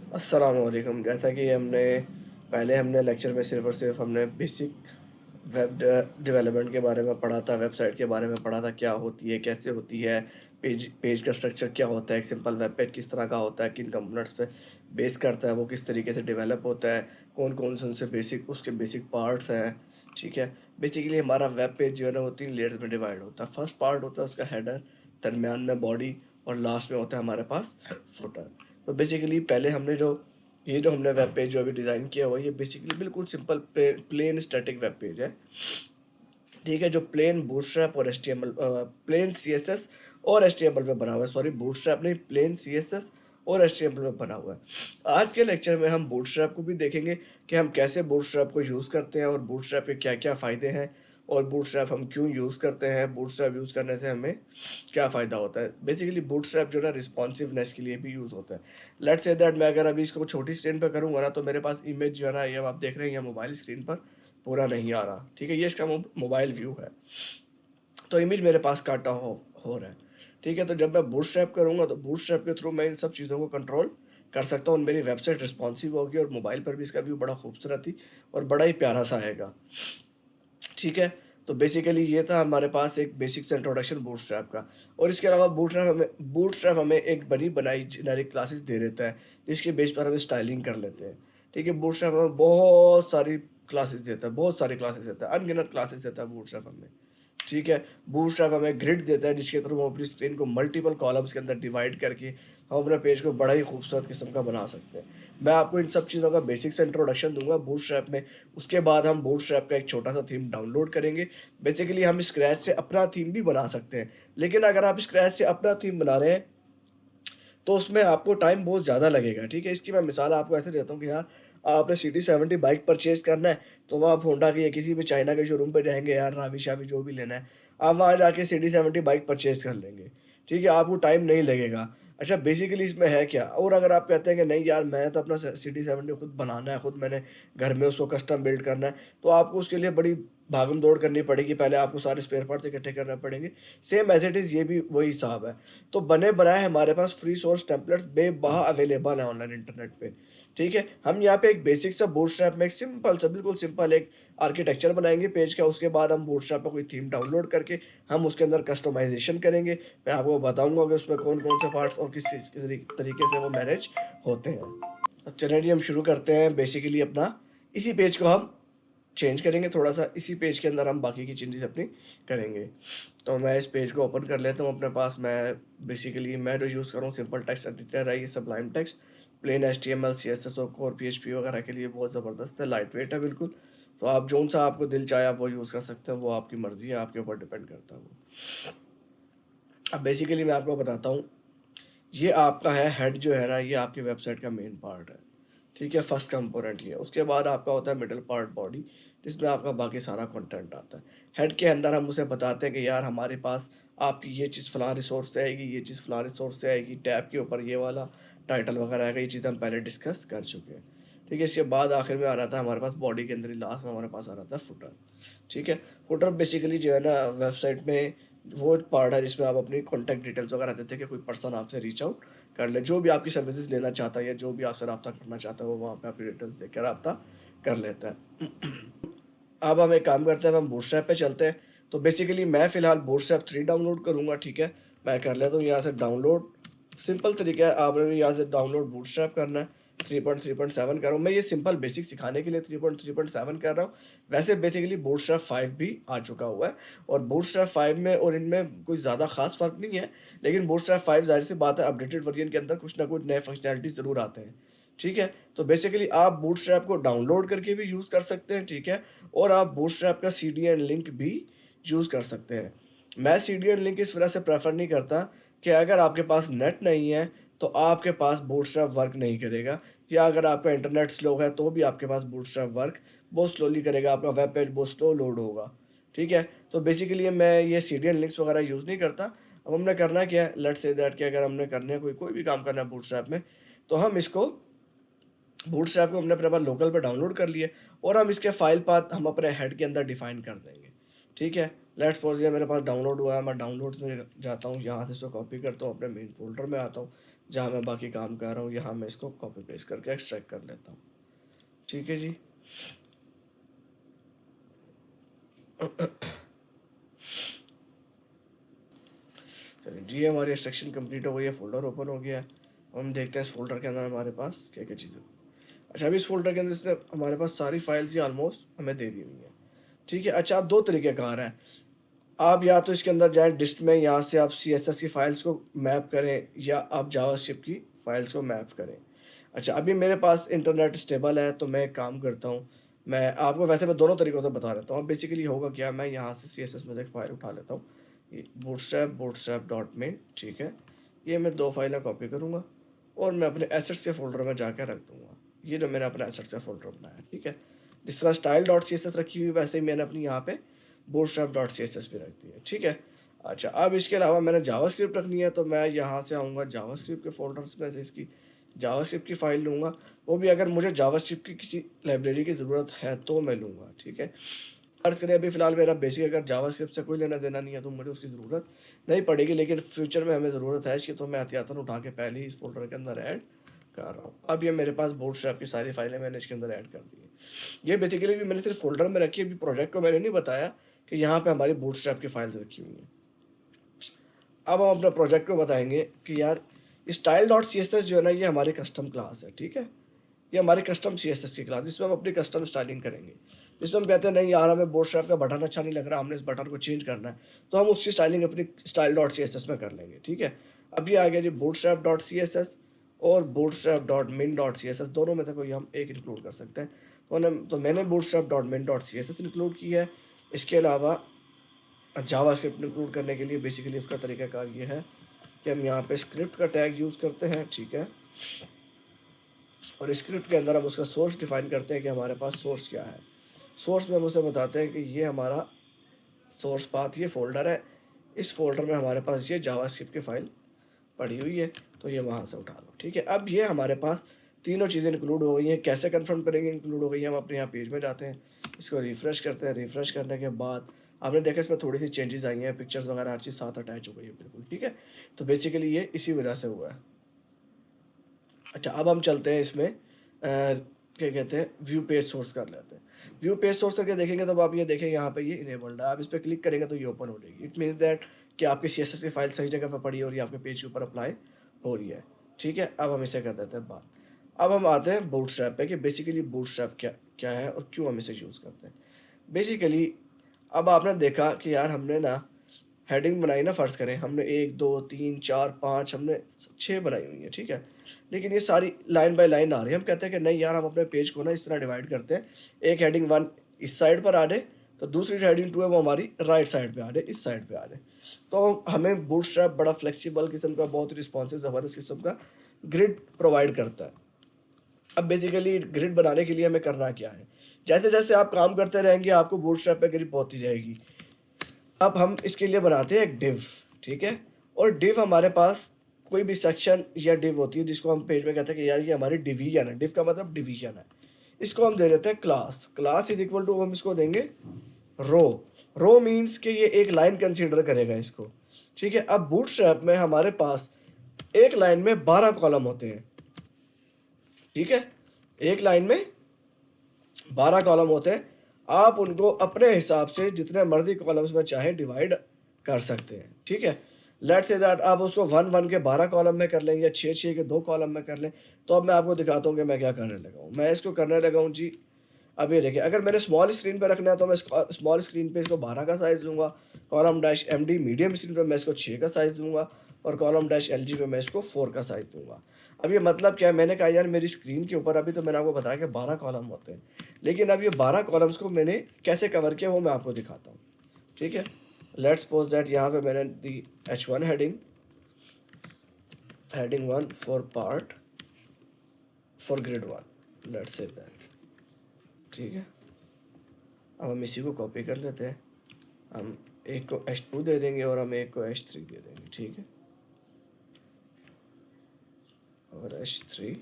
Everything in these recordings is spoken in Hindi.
अस्सलामुअलैकुम। जैसा कि हमने लेक्चर में सिर्फ़ और सिर्फ़ हमने बेसिक वेब डेवलपमेंट के बारे में पढ़ा था, वेबसाइट के बारे में पढ़ा था, क्या होती है, कैसे होती है, पेज पेज का स्ट्रक्चर क्या होता है, एक सिंपल वेब पेज किस तरह का होता है, किन कंपोनेंट्स पे बेस करता है, वो किस तरीके से डेवलप होता है, कौन-कौन से उनसे बेसिक पार्ट्स हैं, ठीक है। बेसिकली हमारा वेब पेज जो है ना वो 3 लेयर्स में डिवाइड होता है। फर्स्ट पार्ट होता है उसका हेडर, दरमियान में बॉडी और लास्ट में होता है हमारे पास फुटर। तो बेसिकली पहले हमने जो ये जो हमने वेब पेज जो अभी डिज़ाइन किया हुआ है, ये बेसिकली बिल्कुल simple plain static web page है, ठीक है, जो प्लेन बूटस्ट्रैप और एचटीएमएल प्लेन सीएसएस और एचटीएमएल पे बना हुआ है। सॉरी, बूटस्ट्रैप नहीं, प्लेन सीएसएस और एचटीएमएल पे बना हुआ है। आज के लेक्चर में हम बूटस्ट्रैप को भी देखेंगे कि हम कैसे बूटस्ट्रैप को यूज़ करते हैं और बूटस्ट्रैप के क्या-क्या फ़ायदे हैं और बूटस्ट्रैप हम क्यों यूज़ करते हैं, बूटस्ट्रैप यूज़ करने से हमें क्या फ़ायदा होता है। बेसिकली बूटस्ट्रैप जो है ना रिस्पॉन्सिवनेस के लिए भी यूज़ होता है। लेट्स से दैट मैं अगर अभी इसको छोटी स्क्रीन पे करूँगा ना, तो मेरे पास इमेज जो है ना, ये अब आप देख रहे हैं मोबाइल स्क्रीन पर पूरा नहीं आ रहा, ठीक है, ये इसका मोबाइल व्यू है। तो इमेज मेरे पास काटा हो रहा है, ठीक है। तो जब मैं बूटस्ट्रैप करूँगा तो बूटस्ट्रैप के थ्रू मैं इन सब चीज़ों को कंट्रोल कर सकता हूँ और मेरी वेबसाइट रिस्पॉन्सिव होगी और मोबाइल पर भी इसका व्यू बड़ा खूबसूरत ही और बड़ा ही प्यारा सा आएगा, ठीक है। तो बेसिकली ये था हमारे पास एक बेसिक सा इंट्रोडक्शन बूटस्ट्रैप का। और इसके अलावा बूटस्ट्रैप हमें एक बनी बनाई जेनेरिक क्लासेस दे देता है, जिसके बेस पर हम स्टाइलिंग कर लेते हैं, ठीक है। बूटस्ट्रैप हमें बहुत सारी क्लासेस देता है, बहुत सारी क्लासेस देता है, अनगिनत क्लासेस देता है बूटस्ट्रैप हमें, ठीक है। बूटस्ट्रैप हमें ग्रिड देता है, जिसके थ्रू हम अपनी स्क्रीन को मल्टीपल कॉलम्स के अंदर डिवाइड करके हम अपने पेज को बड़ा ही खूबसूरत किस्म का बना सकते हैं। मैं आपको इन सब चीज़ों का बेसिक से इंट्रोडक्शन दूंगा बूटस्ट्रैप में। उसके बाद हम बूटस्ट्रैप का एक छोटा सा थीम डाउनलोड करेंगे। बेसिकली हम स्क्रैच से अपना थीम भी बना सकते हैं, लेकिन अगर आप स्क्रैच से अपना थीम बना रहे हैं तो उसमें आपको टाइम बहुत ज़्यादा लगेगा, ठीक है। इसकी मैं मिसाल आपको ऐसे देता हूँ कि यार, आपने CD70 बाइक परचेज़ करना है, तो वहाँ आप होंडा के या किसी भी चाइना के शोरूम पे जाएँगे, यार रावी-शावी जो भी लेना है, आप वहाँ जाके CD70 बाइक परचेज़ कर लेंगे, ठीक है, आपको टाइम नहीं लगेगा। अच्छा, बेसिकली इसमें है क्या? और अगर आप कहते हैं कि नहीं यार, मैं तो अपना CD70 खुद बनाना है, खुद मैंने घर में उसको कस्टम बिल्ड करना है, तो आपको उसके लिए बड़ी भागम-दौड़ करनी पड़ेगी, पहले आपको सारे स्पेयर पार्ट्स इकट्ठे करने पड़ेंगे। सेम एज़ इट इज़ ये भी वही हिसाब है। तो बने बनाए हमारे पास फ्री सोर्स टेम्पलेट्स बेबहा अवेलेबल है ऑनलाइन इंटरनेट पे, ठीक है। हम यहाँ पे एक बेसिक सा बूटस्ट्रैप में एक सिंपल सा, बिल्कुल सिंपल एक आर्किटेक्चर बनाएँगे पेज का। उसके बाद हम बूटस्ट्रैप पे कोई थीम डाउनलोड करके हम उसके अंदर कस्टमाइज़ेशन करेंगे। मैं आपको बताऊँगा कि उसमें कौन-कौन से पार्ट्स और किस चीज़ के तरीके से वो मैनेज होते हैं। तो चलिए जी, हम शुरू करते हैं। बेसिकली अपना इसी पेज को हम चेंज करेंगे थोड़ा-सा, इसी पेज के अंदर हम बाकी की चेंजेस अपनी करेंगे। तो मैं इस पेज को ओपन कर लेता हूँ अपने पास। मैं जो यूज़ कर रहा हूँ सिंपल टेक्स्ट एडिटर है, ये Sublime Text, plain HTML, CSS और कोर पीएचपी वगैरह के लिए बहुत ज़बरदस्त है, लाइट वेट है बिल्कुल। तो आप जोन-सा आपको दिल चाहे आप वो यूज़ कर सकते हैं, वो आपकी मर्ज़ी है, आपके ऊपर डिपेंड करता है वो। अब बेसिकली मैं आपको बताता हूँ, ये आपका है हेड जो है ना, ये आपकी वेबसाइट का मेन पार्ट है, ठीक है, फर्स्ट कंपोनेंट ये। उसके बाद आपका होता है मिडल पार्ट बॉडी, जिसमें आपका बाकी सारा कंटेंट आता है। हेड के अंदर हम उसे बताते हैं कि यार हमारे पास आपकी ये चीज़ फ़लाँ रिसोर्स से आएगी, ये चीज़ फ़लाँ रिसोर्स से आएगी, टैब के ऊपर ये वाला टाइटल वगैरह आएगा, ये चीज़ हम पहले डिस्कस कर चुके हैं, ठीक है। इसके बाद आखिर में आ रहा था हमारे पास बॉडी के अंदर ही लास्ट में हमारे पास आ रहा था फुटर, ठीक है। फुटर बेसिकली जो है ना वेबसाइट में वो पार्ट है जिसमें आप अपनी कॉन्टैक्ट डिटेल्स वगैरह देते हैं कि कोई पर्सन आपसे रीच आउट कर ले, जो भी आपकी सर्विसेज लेना चाहता है या जो भी आपसे रब्ता करना चाहता है, वो वहाँ पे आपकी डिटेल्स देकर रब्ता कर लेता है। अब हम एक काम करते हैं, अब हम बूटस्ट्रैप पे चलते हैं। तो बेसिकली मैं फ़िलहाल बूटस्ट्रैप 3 डाउनलोड करूँगा, ठीक है। मैं कर लेता हूँ यहाँ से डाउनलोड। सिंपल तरीका है, आपने भी यहाँ से डाउनलोड बूटस्ट्रैप करना है। 3.3.7 कर रहा हूँ मैं, ये सिंपल बेसिक सिखाने के लिए 3.3.7 कर रहा हूँ। वैसे बेसिकली बूटस्ट्रैप 5 भी आ चुका हुआ है और बूटस्ट्रैप 5 में और इनमें कोई ज़्यादा ख़ास फ़र्क नहीं है, लेकिन बूटस्ट्रैप 5 ज़ाहिर-सी बात है अपडेटेड वर्ज़न के अंदर कुछ ना कुछ नए फंक्शनैलिटी ज़रूर आते हैं, ठीक है। तो बेसिकली आप बूटस्ट्रैप को डाउनलोड करके भी यूज़ कर सकते हैं, ठीक है, और आप बूटस्ट्रैप का सीडीएन लिंक भी यूज़ कर सकते हैं। मैं सीडीएन लिंक इस वजह से प्रेफ़र नहीं करता कि अगर आपके पास नेट नहीं है, तो आपके पास बूटस्ट्रैप वर्क नहीं करेगा, या अगर आपका इंटरनेट स्लो है, तो भी आपके पास बूटस्ट्रैप वर्क बहुत स्लोली करेगा, आपका वेब पेज बहुत स्लो लोड होगा, ठीक है। तो बेसिकली मैं ये सीडीएन लिंक्स वगैरह यूज़ नहीं करता। अब हमने करना क्या है, लेट्स से दैट कि अगर हमने करने कोई कोई भी काम करना है बूटस्ट्रैप में, तो हम इसको बूटस्ट्रैप को हमने अपने पास लोकल पे डाउनलोड कर लिए और हम इसके फाइल पाथ हम अपने हेड के अंदर डिफाइन कर देंगे, ठीक है। लेट्स सपोज ये मेरे पास डाउनलोड हुआ है, मैं डाउनलोड्स में जाता हूँ, यहाँ से इसको कॉपी करता हूँ, अपने मेन फ़ोल्डर में आता हूँ, जहाँ मैं बाकी काम कर रहा हूँ, यहाँ मैं इसको कॉपी पेस्ट करके एक्सट्रैक्ट कर लेता हूँ। ठीक है जी। चलिए जी, हमारी एक्सट्रैक्शन कंप्लीट हो गई है, फोल्डर ओपन हो गया है। हम देखते हैं इस फोल्डर के अंदर हमारे पास क्या क्या चीज़ें। अच्छा, अभी इस फोल्डर के अंदर इसने हमारे पास सारी फाइल्स ही ऑलमोस्ट हमें दे दी हुई हैं। ठीक है। अच्छा, आप दो तरीके कार हैं। आप या तो इसके अंदर जाएं डिस्ट में, यहाँ से आप CSS की फाइल्स को मैप करें, या आप जावास्क्रिप्ट की फाइल्स को मैप करें। अच्छा, अभी मेरे पास इंटरनेट स्टेबल है, तो मैं एक काम करता हूँ, मैं आपको वैसे मैं दोनों तरीक़ों से बता देता हूँ। बेसिकली होगा क्या, मैं यहाँ से CSS में से एक फ़ाइल उठा लेता हूँ, ये bootstrap.min। ठीक है। ये मैं 2 फाइलें कॉपी करूँगा और मैं अपने एसेट्स के फ़ोल्डर में जाकर रख दूँगा। ये जो मैंने अपना एसेट्स का फ़ोल्डर बनाया, ठीक है। जिस तरह style.css रखी हुई, वैसे ही मैंने अपनी यहाँ पे bootstrap.css भी रख दी है। ठीक है। अच्छा, अब इसके अलावा मैंने जावास्क्रिप्ट रखनी है, तो मैं यहाँ से आऊँगा जावास्क्रिप्ट के फ़ोल्डर्स में से इसकी जावास्क्रिप्ट की फ़ाइल लूँगा। वो भी अगर मुझे जावास्क्रिप्ट की किसी लाइब्रेरी की ज़रूरत है तो मैं लूँगा। ठीक है। फ़र्ज़ करें अभी फ़िलहाल मेरा बेसिक अगर जावास्क्रिप्ट से कोई लेना देना नहीं है, तो मुझे उसकी ज़रूरत नहीं पड़ेगी, लेकिन फ्यूचर में हमें ज़रूरत है इसकी, तो मैं एहतियातन उठा के पहले ही इस फ़ोल्डर के अंदर ऐड कर रहा हूँ। अब ये मेरे पास बूटस्ट्रैप की सारी फाइलें मैंने इसके अंदर ऐड कर दी है। ये बेसिकली भी मैंने सिर्फ फ़ोल्डर में रखी है, अभी प्रोजेक्ट को मैंने नहीं बताया कि यहाँ पे हमारी बूटस्ट्रैप की फाइल्स रखी हुई हैं। अब हम अपने प्रोजेक्ट को बताएंगे कि यार style.css जो है ना, ये हमारी कस्टम क्लास है। ठीक है। ये हमारी कस्टम CSS की क्लास, जिसमें हम अपनी कस्टम स्टाइलिंग करेंगे। जिसमें हम कहते हैं नहीं यार, हमें बूटस्ट्रैप का बटन अच्छा नहीं लग रहा, हमने इस बटन को चेंज करना है, तो हम उसकी स्टाइलिंग अपनी style.css में कर लेंगे। ठीक है। अब ये आ गया जी bootstrap.css और bootstrap.min.css, दोनों में से कोई हम एक इंक्लूड कर सकते हैं। तो मैंने bootstrap.min.css इंक्लूड किया है। इसके अलावा जावास्क्रिप्ट इंक्लूड करने के लिए बेसिकली उसका तरीकाकार ये है कि हम यहाँ पे स्क्रिप्ट का टैग यूज़ करते हैं। ठीक है। और स्क्रिप्ट के अंदर हम उसका सोर्स डिफाइन करते हैं कि हमारे पास सोर्स क्या है। सोर्स में हम उसे बताते हैं कि ये हमारा सोर्स पाथ, ये फ़ोल्डर है, इस फ़ोल्डर में हमारे पास ये जावास्क्रिप्ट की फ़ाइल पड़ी हुई है, तो ये वहाँ से उठा लो। ठीक है। अब ये हमारे पास तीनों चीज़ें इंक्लूड हो गई हैं। कैसे कन्फर्म करेंगे इंक्लूड हो गई हैं, हम अपने यहाँ पेज में जाते हैं, इसको रिफ़्रेश करते हैं। रिफ़्रेश करने के बाद आपने देखा इसमें थोड़ी सी चेंजेस आई हैं, पिक्चर्स वगैरह हर चीज़ साथ अटैच हो गई है बिल्कुल। ठीक है। तो बेसिकली ये इसी वजह से हुआ है। अच्छा, अब हम चलते हैं इसमें क्या कहते हैं, व्यू पेज सोर्स कर लेते हैं। व्यू पेज सोर्स करके देखेंगे तो आप ये देखें यहाँ पे ये इनेबल्ड है। आप इस पर क्लिक करेंगे तो ये ओपन हो जाएगी। इट मीन्स दैट कि आपकी CSS की फाइल सही जगह पर पड़ी है और ये आपके पेज के ऊपर अप्लाई हो रही है। ठीक है। अब हम इसे कर देते हैं बात। अब हम आते हैं बूटस्ट्रैप पे कि बेसिकली बूटस्ट्रैप क्या क्या है और क्यों हम इसे यूज़ करते हैं। बेसिकली अब आपने देखा कि यार हमने ना हेडिंग बनाई ना, फ़र्ज़ करें हमने 1 2 3 4 5 हमने 6 बनाई हुई है। ठीक है। लेकिन ये सारी लाइन बाय लाइन आ रही है। हम कहते हैं कि नहीं यार, हम अपने पेज को ना इस तरह डिवाइड करते हैं, एक हेडिंग 1 इस साइड पर आ जाए, तो दूसरी हेडिंग 2 है वो हमारी राइट साइड पे आ जाए, इस साइड पे आ जाए। तो हमें बूटस्ट्रैप बड़ा फ्लेक्सिबल किस्म का, बहुत रिस्पॉन्सिव ज़बरदस्त किस्म का ग्रिड प्रोवाइड करता है। अब बेसिकली ग्रिड बनाने के लिए हमें करना क्या है, जैसे जैसे आप काम करते रहेंगे आपको बूटस्ट्रैप पे ग्रिड पहुंचती जाएगी। अब हम इसके लिए बनाते हैं एक डिव। ठीक है। और डिव हमारे पास कोई भी सेक्शन या डिव होती है जिसको हम पेज में कहते हैं कि यार ये हमारी डिवीजन है। डिव का मतलब डिवीजन है। इसको हम दे देते हैं class. Class is equal to हम इसको देंगे रो। रो मीन्स कि ये एक लाइन कंसीडर करेगा इसको। ठीक है। अब बूटस्ट्रैप में हमारे पास एक लाइन में 12 कॉलम होते हैं। ठीक है। एक लाइन में 12 कॉलम होते हैं। आप उनको अपने हिसाब से जितने मर्जी कॉलम्स में चाहे डिवाइड कर सकते हैं। ठीक है। लेट्स से दैट आप उसको 1 1 के 12 कॉलम में कर लें या 6 6 के 2 कॉलम में कर लें। तो अब मैं आपको दिखाता हूँ कि मैं क्या करने लगा हूँ। मैं इसको करने लगा हूँ जी। अब ये देखिए, अगर मैंने स्मॉल स्क्रीन पे रखना है तो मैं स्मॉल स्क्रीन पे इसको 12 का साइज़ दूंगा। Column dash MD medium screen पे मैं इसको 6 का साइज़ दूंगा और कॉलम डैश LG पे मैं इसको 4 का साइज़ दूंगा। अब ये मतलब क्या है, मैंने कहा यार मेरी स्क्रीन के ऊपर अभी तो मैंने आपको बताया कि 12 कॉलम होते हैं, लेकिन अब ये 12 कॉलम्स को मैंने कैसे कवर किया वो मैं आपको दिखाता हूँ। ठीक है। लेट्स सपोज दैट यहाँ पे मैंने दी H1 heading 1 for part for grid 1, let's say that. ठीक है। अब हम इसी को कॉपी कर लेते हैं। हम एक को H2 दे देंगे और हम एक को H3 दे देंगे। ठीक है। और H3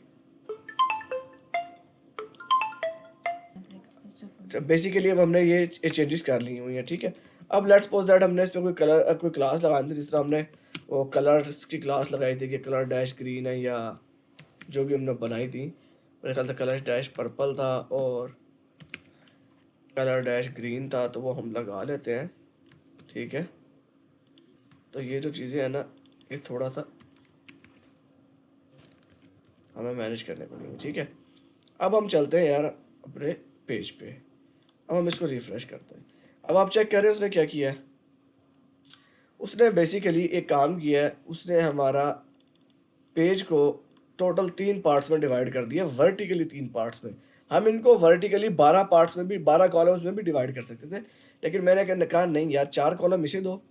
बेसिकली अब हमने ये चेंजेस कर ली हुई हैं। ठीक है। अब लेट्स सपोज दैट हमने इस पर कोई कलर कोई क्लास लगानी थी, जिस तरह हमने वो कलर्स की क्लास लगाई थी कि कलर डैश ग्रीन है, या जो भी हमने बनाई थी, मेरे ख्याल से कलर डैश पर्पल था और कलर डैश ग्रीन था, तो वो हम लगा लेते हैं। ठीक है, तो ये जो चीज़ें हैं ना, ये थोड़ा सा हमें मैनेज करने पड़ेंगे। ठीक है, अब हम चलते हैं यार अपने पेज पे। अब हम इसको रिफ्रेश करते हैं। अब आप चेक करें उसने क्या किया है। उसने बेसिकली एक काम किया है, उसने हमारा पेज को टोटल 3 पार्ट्स में डिवाइड कर दिया, वर्टिकली 3 पार्ट्स में। हम इनको वर्टिकली 12 पार्ट्स में भी, 12 कॉलम्स में भी डिवाइड कर सकते थे, लेकिन मैंने कहा नहीं यार, 4 कॉलम इसे दो,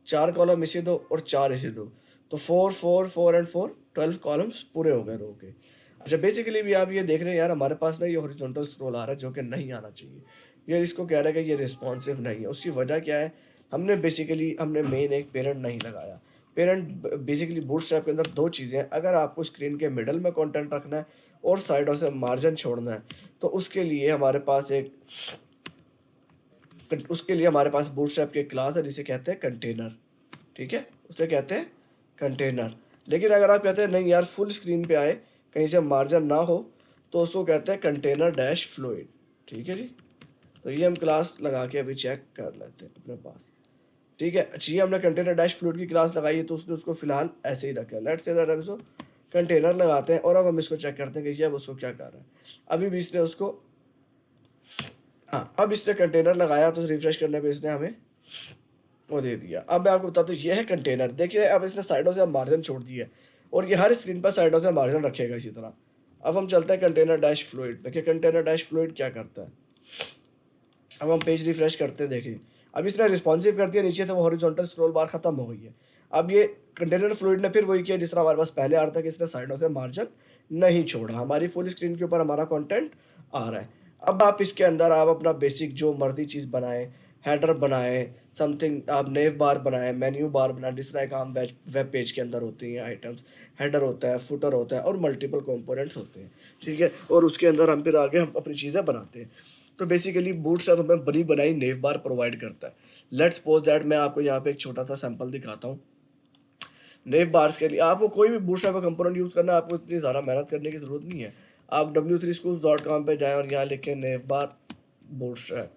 4 कॉलम इसे दो और 4 इसे दो, तो 4 4 4 एंड 4 12 कॉलम्स पूरे हो गए रो के। अच्छा, बेसिकली भी आप ये देख रहे हैं यार, हमारे पास ना ये हॉरिजॉन्टल स्क्रॉल आ रहा है, जो कि नहीं आना चाहिए। ये इसको कह रहा है कि ये रिस्पॉन्सिव नहीं है। उसकी वजह क्या है, हमने मेन एक पेरेंट नहीं लगाया। पेरेंट बेसिकली बूटस्ट्रैप के अंदर 2 चीज़ें हैं। अगर आपको स्क्रीन के मिडल में कंटेंट रखना है और साइडों से मार्जिन छोड़ना है, तो उसके लिए हमारे पास बूटस्ट्रैप की क्लास है जिसे कहते हैं कंटेनर। ठीक है, उसे कहते हैं कंटेनर। लेकिन अगर आप कहते हैं नहीं यार, फुल स्क्रीन पे आए, कहीं से मार्जिन ना हो, तो उसको कहते हैं कंटेनर डैश फ्लूइड। ठीक है जी, तो ये हम क्लास लगा के अभी चेक कर लेते हैं अपने पास। ठीक है, अच्छी, हमने कंटेनर डैश फ्लूइड की क्लास लगाई है, तो उसने उसको फिलहाल ऐसे ही रखा है। लेट्स से दैट हम इसको कंटेनर लगाते हैं और अब हम इसको चेक करते हैं कि ये अब उसको क्या कर रहा है। अभी भी इसने उसको, हाँ, अब इसने कंटेनर लगाया तो रिफ्रेश करने पे इसने हमें वो दे दिया। अब मैं आपको बताता हूँ, ये है कंटेनर। देखिए अब इसने साइडों से मार्जिन छोड़ दिया है और ये हर स्क्रीन पर साइडों से मार्जिन रखेगा इसी तरह। अब हम चलते हैं कंटेनर डैश फ्लूइड। देखिए कंटेनर डैश फ्लूइड क्या करता है। अब हम पेज रिफ्रेश करते हैं, देखिए अब इसने रिस्पॉन्सिव कर दिया नीचे, तो वो हॉरिजॉन्टल स्क्रॉल बार खत्म हो गई है। अब ये कंटेनर फ्लूइड ने फिर वही किया जिस तरह हमारे पास पहले आ रहा था, कि इसने साइडों से मार्जिन नहीं छोड़ा, हमारी फुल स्क्रीन के ऊपर हमारा कंटेंट आ रहा है। अब आप इसके अंदर आप अपना बेसिक जो मर्जी चीज़ बनाएं, हेडर बनाएं, समथिंग आप नेव बार बनाएं, मेन्यू बार बनाएं, जिस तरह काम वेब पेज के अंदर होती हैं आइटम्स, हेडर होता है, फुटर होता है और मल्टीपल कंपोनेंट्स होते हैं। ठीक है, और उसके अंदर हम फिर आगे हम अपनी चीज़ें बनाते हैं। तो बेसिकली बूटस्ट्रैप हमें बनी बनाई नेव बार प्रोवाइड करता है। लेट्स सपोज दैट मैं आपको यहाँ पे एक छोटा सा सैंपल दिखाता हूँ। नेव बार्स के लिए आपको कोई भी बूटस्ट्रैप का कंपोनेंट यूज़ करना है, आपको इतनी ज़्यादा मेहनत करने की ज़रूरत नहीं है। आप w3schools.com पे जाएं और यहाँ लिखें नेव बार बूटस्ट्रैप।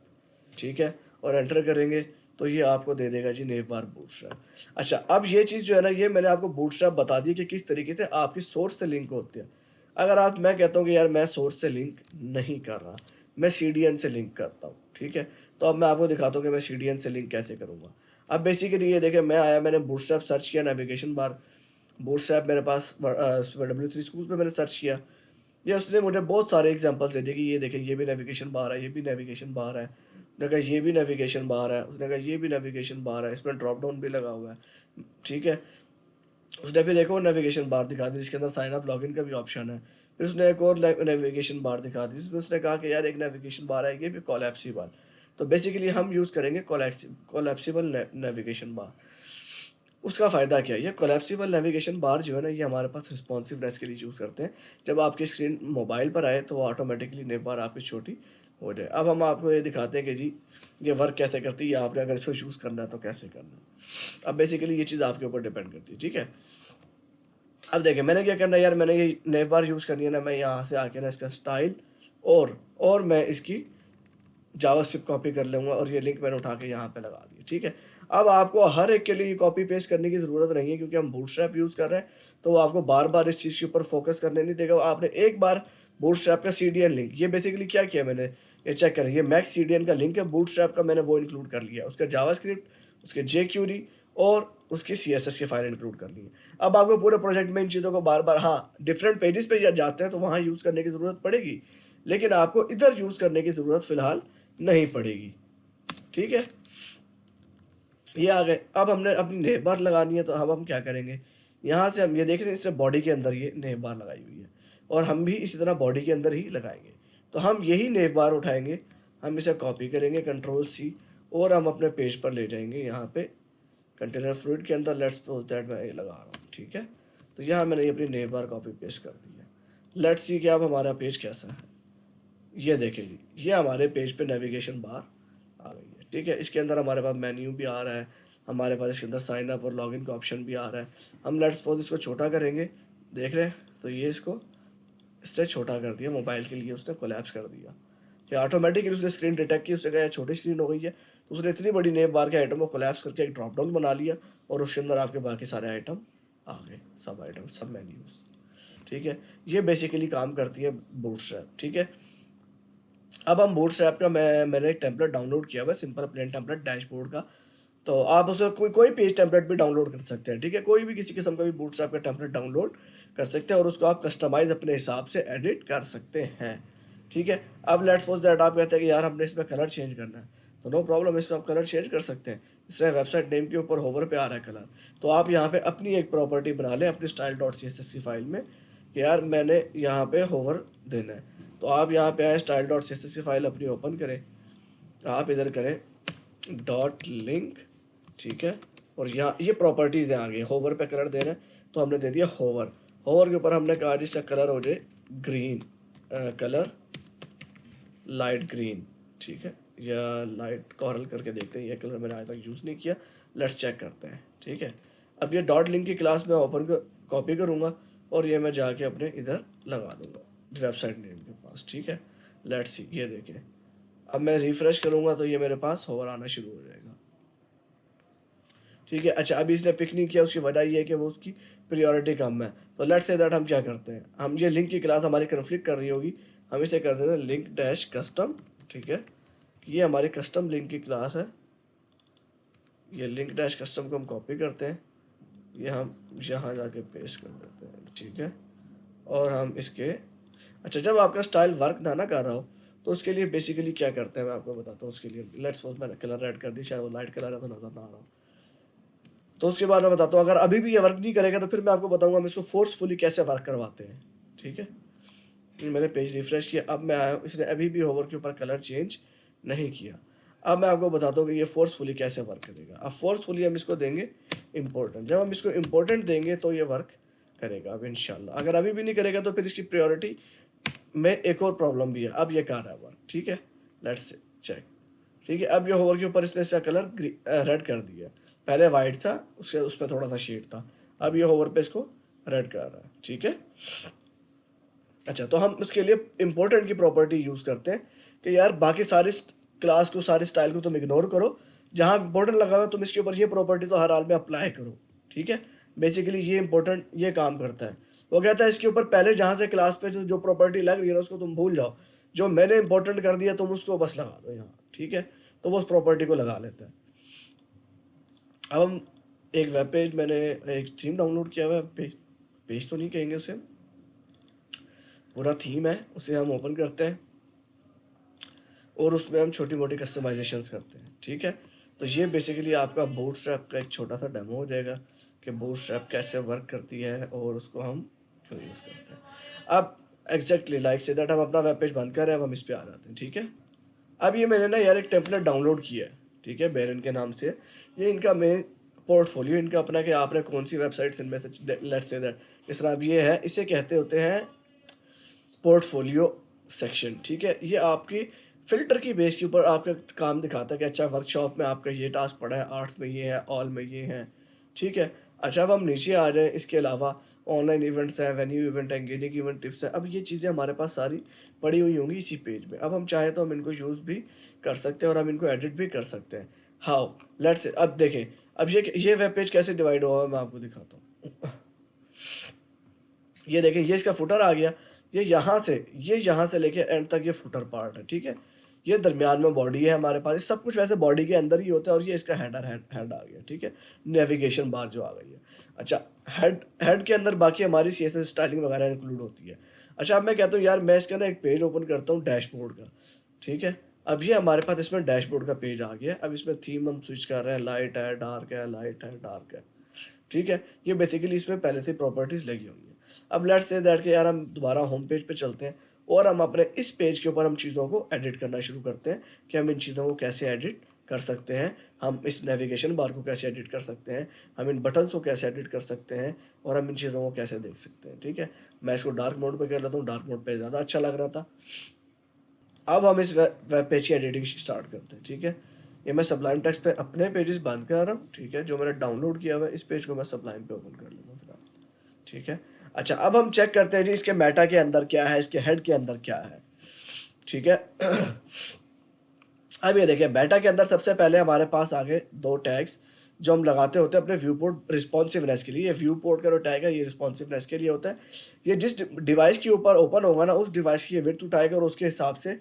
ठीक है, और एंटर करेंगे तो ये आपको दे देगा जी नेव बार बूटस्ट्रैप। अच्छा, अब ये चीज़ जो है ना, ये मैंने आपको बूटस्ट्रैप बता दी कि किस तरीके से आपकी सोर्स से लिंक होती है। अगर मैं कहता हूँ कि यार मैं सोर्स से लिंक नहीं कर रहा, मैं CDN से लिंक करता हूँ। ठीक है, तो अब मैं आपको दिखाता हूँ कि मैं CDN से लिंक कैसे करूँगा। अब बेसिकली ये देखें, मैंने बूटस्ट्रैप सर्च किया, नेविगेशन बार बूटस्ट्रैप मेरे पास W3 Schools पे मैंने सर्च किया। ये उसने मुझे बहुत सारे एग्जांपल्स दे दिए कि ये देखें, ये भी नेविगेशन बार है, ये भी नेविगेशन बार है। उसने कहा ये भी नेविगेशन बार है, उसने कहा ये भी नेविगेशन बार है, इसमें ड्रॉप डाउन भी लगा हुआ है। ठीक है, उसने फिर एक और नेविगेशन बार दिखा दी जिसके अंदर साइन अप लॉगिन का भी ऑप्शन है। फिर उसने एक और नेविगेशन बार दिखा दी जिसमें उसने कहा कि यार एक नेविगेशन बार है, ये भी कोलैप्सिबल। तो बेसिकली हम यूज़ करेंगे कोलैप्सिबल नेविगेशन बार। उसका फ़ायदा क्या है, ये कोलैप्सिबल नेविगेशन बार जो है ना, ये हमारे पास रिस्पॉन्सिवनेस के लिए यूज़ करते हैं। जब आपकी स्क्रीन मोबाइल पर आए तो वो ऑटोमेटिकली नेव बार आपकी छोटी हो जाए। अब हम आपको ये दिखाते हैं कि जी ये वर्क कैसे करती है, आपने अगर इसको यूज़ करना है तो कैसे करना है। अब बेसिकली ये चीज़ आपके ऊपर डिपेंड करती है। ठीक है, अब देखिए मैंने क्या करना है यार, मैंने ये नेव बार यूज़ करनी है ना, मैं यहाँ से आके ना इसका स्टाइल और मैं इसकी जावास्क्रिप्ट कॉपी कर लूँगा और ये लिंक मैंने उठा के यहाँ पे लगा दिया। ठीक है, अब आपको हर एक के लिए कॉपी पेस्ट करने की ज़रूरत नहीं है, क्योंकि हम बूटस्ट्रैप यूज़ कर रहे हैं, तो वो आपको बार बार इस चीज़ के ऊपर फोकस करने नहीं देगा। आपने एक बार बूटस्ट्रैप का CDN लिंक, ये बेसिकली क्या किया मैंने, ये चेक करें, ये मैक्स CDN का लिंक है बूटस्ट्रैप का, मैंने वो इंक्लूड कर लिया, उसका जावास्क्रिप्ट, उसके jQuery और उसकी CSS की फाइल इंक्लूड कर ली है। अब आपको पूरे प्रोजेक्ट में इन चीज़ों को बार बार, हाँ, डिफरेंट पेजेस पे जाते हैं तो वहाँ यूज़ करने की ज़रूरत पड़ेगी, लेकिन आपको इधर यूज़ करने की ज़रूरत फ़िलहाल नहीं पड़ेगी। ठीक है, ये आ गए। अब हमने अपनी नेव बार लगानी है, तो अब हम क्या करेंगे, यहाँ से हम ये देख रहे हैं इससे बॉडी के अंदर ये नेव बार लगाई हुई है, और हम भी इसी तरह बॉडी के अंदर ही लगाएंगे। तो हम यही नेव बार उठाएंगे, हम इसे कॉपी करेंगे Ctrl+C और हम अपने पेज पर ले जाएंगे, यहाँ पे कंटेनर फ्लूइड के अंदर। लेट्स सपोज दैट मैं ये लगा रहा हूँ। ठीक है, तो यहाँ मैंने अपनी नेव बार कॉपी पेस्ट कर दी है। लेट्स सी कि अब हमारा पेज कैसा है। ये देखें जी, ये हमारे पेज पे नेविगेशन बार आ गई है। ठीक है, इसके अंदर हमारे पास मेन्यू भी आ रहा है, हमारे पास इसके अंदर साइन अप और लॉगिन का ऑप्शन भी आ रहा है। हम लेट्स सपोज इसको छोटा करेंगे, देख रहे हैं, तो ये इसको इसने छोटा कर दिया, मोबाइल के लिए उसने कोलैप्स कर दिया कि ऑटोमेटिकली उसने स्क्रीन डिटेक्ट की, उसने कहा छोटी स्क्रीन हो गई है, तो उसने इतनी बड़ी नेम बार के आइटम को कोलैप्स करके एक ड्रॉप डाउन बना लिया और उसके अंदर आपके बाकी सारे आइटम आ गए, सब आइटम, सब मेन्यूज। ठीक है, ये बेसिकली काम करती है बूटस्ट्रैप। ठीक है, अब हम बूटस्ट्रैप का मैंने एक टेम्पलेट डाउनलोड किया हुआ है, सिंपल प्लेन टेम्पलेट डैशबोर्ड का। तो आप उसमें कोई पेज टेम्पलेट भी डाउनलोड कर सकते हैं। ठीक है, कोई भी किसी किस्म का भी बूटस्ट्रैप का टेम्पलेट डाउनलोड कर सकते हैं और उसको आप कस्टमाइज अपने हिसाब से एडिट कर सकते हैं। ठीक है, अब लेट्स सपोज दैट आप कहते हैं कि यार हमने इसमें कलर चेंज करना है, तो नो प्रॉब्लम, इसमें आप कलर चेंज कर सकते हैं। इसमें वेबसाइट नेम के ऊपर होवर पे आ रहा है कलर, तो आप यहाँ पे अपनी एक प्रॉपर्टी बना लें अपनी style.css की फाइल में कि यार मैंने यहाँ पे होवर देना है। तो आप यहाँ पे आए, style.css की फाइल अपनी ओपन करें, आप इधर करें डॉट लिंक। ठीक है, और यहाँ ये प्रॉपर्टीज़ हैं आगे, होवर पे कलर देना है, तो हमने दे दिया होवर। होवर के ऊपर हमने कहा जिसका कलर हो जाए ग्रीन, कलर लाइट ग्रीन। ठीक है, या लाइट कॉरल करके देखते हैं, ये कलर मैंने आज तक यूज़ नहीं किया, लेट्स चेक करते हैं। ठीक है, अब ये डॉट लिंक की क्लास में ओपन कर कॉपी करूँगा और ये मैं जाके अपने इधर लगा दूँगा वेबसाइट नेम के पास। ठीक है, लेट्स सी, ये देखें, अब मैं रिफ़्रेश करूँगा तो ये मेरे पास होवर आना शुरू हो जाएगा। ठीक है, अच्छा अभी इसने पिक नहीं किया, उसकी वजह ये है कि वो उसकी प्रायोरिटी कम है। तो लेट्स से दैट हम क्या करते हैं, हम ये लिंक की क्लास हमारी कन्फ्लिक्ट कर रही होगी, हम इसे कर देते हैं लिंक डैश कस्टम। ठीक है, ये हमारी कस्टम लिंक की क्लास है, ये लिंक डैश कस्टम को हम कॉपी करते हैं, ये हम यहाँ जाके पेस्ट कर देते हैं। ठीक है, और हम इसके, अच्छा जब आपका स्टाइल वर्क ना कर रहा हो तो उसके लिए बेसिकली क्या करते हैं मैं आपको बताता हूँ। उसके लिए लेट्स सपोज मैंने कलर ऐड कर दी, शायद वो लाइट कलर है तो नज़र ना आ रहा हो, तो उसके बाद मैं बताता हूँ अगर अभी भी ये वर्क नहीं करेगा तो फिर मैं आपको बताऊंगा हम इसको फोर्सफुली कैसे वर्क करवाते हैं। ठीक है, मैंने पेज रिफ्रेश किया, अब मैं आया हूँ, इसने अभी भी होवर के ऊपर कलर चेंज नहीं किया। अब मैं आपको बताता हूँ कि ये फोर्सफुली कैसे वर्क करेगा। अब फोर्सफुली हम इसको देंगे इम्पोर्टेंट, जब हम इसको इम्पोर्टेंट देंगे तो ये वर्क करेगा अब इंशाल्लाह। अगर अभी भी नहीं करेगा तो फिर इसकी प्रायोरिटी में एक और प्रॉब्लम भी है, अब ये कर रहा है वर्क। ठीक है, लेट्स चेक। ठीक है, अब ये होवर के ऊपर इसने इसका कलर रेड कर दिया, पहले वाइट था, उसके उसमें थोड़ा सा शेड था, अब ये होवर पे इसको रेड कर रहा है। ठीक है, अच्छा तो हम उसके लिए इम्पोर्टेंट की प्रॉपर्टी यूज़ करते हैं कि यार बाकी सारी क्लास को, सारे स्टाइल को तुम इग्नोर करो, जहाँ इंपॉर्टेंट लगा हुआ तुम इसके ऊपर ये प्रॉपर्टी तो हर हाल में अप्लाई करो। ठीक है, बेसिकली ये इंपॉर्टेंट ये काम करता है। वो कहता है इसके ऊपर पहले जहाँ से क्लास पे जो प्रॉपर्टी लग रही है ना उसको तुम भूल जाओ, जो मैंने इंपॉर्टेंट कर दिया तुम उसको बस लगा दो यहाँ। ठीक है, तो वो उस प्रॉपर्टी को लगा लेता है। अब हम एक वेब पेज, मैंने एक थीम डाउनलोड किया हुआ है, पेज तो नहीं कहेंगे उसे, पूरा थीम है, उसे हम ओपन करते हैं और उसमें हम छोटी मोटी कस्टमाइजेशंस करते हैं। ठीक है, तो ये बेसिकली आपका बूटस्ट्रैप का एक छोटा सा डेमो हो जाएगा कि बूटस्ट्रैप कैसे वर्क करती है और उसको हम क्यों यूज़ करते हैं। अब एग्जैक्टली लाइक से दैट हम अपना वेब पेज बंद कर रहे हैं, अब हम इस पर आ जाते हैं। ठीक है, अब ये मैंने ना यार एक टेम्पलेट डाउनलोड किया है। ठीक है, बेरन के नाम से, ये इनका मेन पोर्टफोलियो इनका अपना कि आपने कौन सी वेबसाइट्स इनमें से, लेट्स से दैट इस तरह अब ये है, इसे कहते होते हैं पोर्टफोलियो सेक्शन। ठीक है, ये आपकी फ़िल्टर की बेस के ऊपर आपका काम दिखाता है कि अच्छा वर्कशॉप में आपका ये टास्क पड़ा है, आर्ट्स में ये है, ऑल में ये है। ठीक है, अच्छा अब हम नीचे आ जाएँ, इसके अलावा ऑनलाइन इवेंट्स हैं, वेन्यू इवेंट है, एंगेजिंग इवेंट टिप्स है। अब ये चीज़ें हमारे पास सारी पड़ी हुई होंगी इसी पेज में। अब हम चाहें तो हम इनको यूज़ भी कर सकते हैं और हम इनको एडिट भी कर सकते हैं। हाउ, लेट्स से अब देखें, अब ये वेब पेज कैसे डिवाइड हुआ है मैं आपको दिखाता हूँ। ये देखें, ये इसका फुटर आ गया, ये यहाँ से लेके एंड तक ये फुटर पार्ट है। ठीक है, ये दरमियान में बॉडी है हमारे पास, सब कुछ वैसे बॉडी के अंदर ही होता है और ये इसका हेडर हेड आ गया। ठीक है, नेविगेशन बार जो आ गई है। अच्छा, हेड के अंदर बाकी हमारी CSS स्टाइलिंग वगैरह इंक्लूड होती है। अच्छा, अब मैं कहता हूँ यार मैं इसका ना एक पेज ओपन करता हूँ डैशबोर्ड का। ठीक है, अब ये हमारे पास इसमें डैशबोर्ड का पेज आ गया। अब इसमें थीम हम स्विच कर रहे हैं, लाइट है, डार्क है, लाइट है, डार्क है। ठीक है, ये बेसिकली इसमें पहले से प्रॉपर्टीज़ लगी होंगी। अब लेट्स से दैट कि यार हम दोबारा होम पेज पे चलते हैं और हम अपने इस पेज के ऊपर हम चीज़ों को एडिट करना शुरू करते हैं कि हम इन चीज़ों को कैसे एडिट कर सकते हैं, हम इस नेविगेशन बार को कैसे एडिट कर सकते हैं, हम इन बटन्स को कैसे एडिट कर सकते हैं और हम इन चीज़ों को कैसे देख सकते हैं। ठीक है, मैं इसको डार्क मोड पे कर लेता हूँ, डार्क मोड पे ज़्यादा अच्छा लग रहा था। अब हम इस वेब पेज की एडिटिंग स्टार्ट करते हैं। ठीक है, ये मैं सबलाइम टेक्स्ट पे अपने पेजेस बंद कर रहा हूँ, ठीक है। जो मैंने डाउनलोड किया हुआ है इस पेज को मैं सबलाइम पे ओपन कर लूँगा फिलहाल, ठीक है। अच्छा, अब हम चेक करते हैं जी इसके मेटा के अंदर क्या है, इसके हेड के अंदर क्या है, ठीक है। अब ये देखिए मेटा के अंदर सबसे पहले हमारे पास आ गए 2 टैग्स जो हम लगाते होते हैं अपने व्यू पोर्ट रिस्पॉन्सिवनेस के लिए। ये व्यू पोर्ट का जो टैग है ये रिस्पॉन्सिवनेस के लिए होता है। ये जिस डिवाइस के ऊपर ओपन होगा ना, उस डिवाइस की ये विड्थ उठाएगा और उसके हिसाब से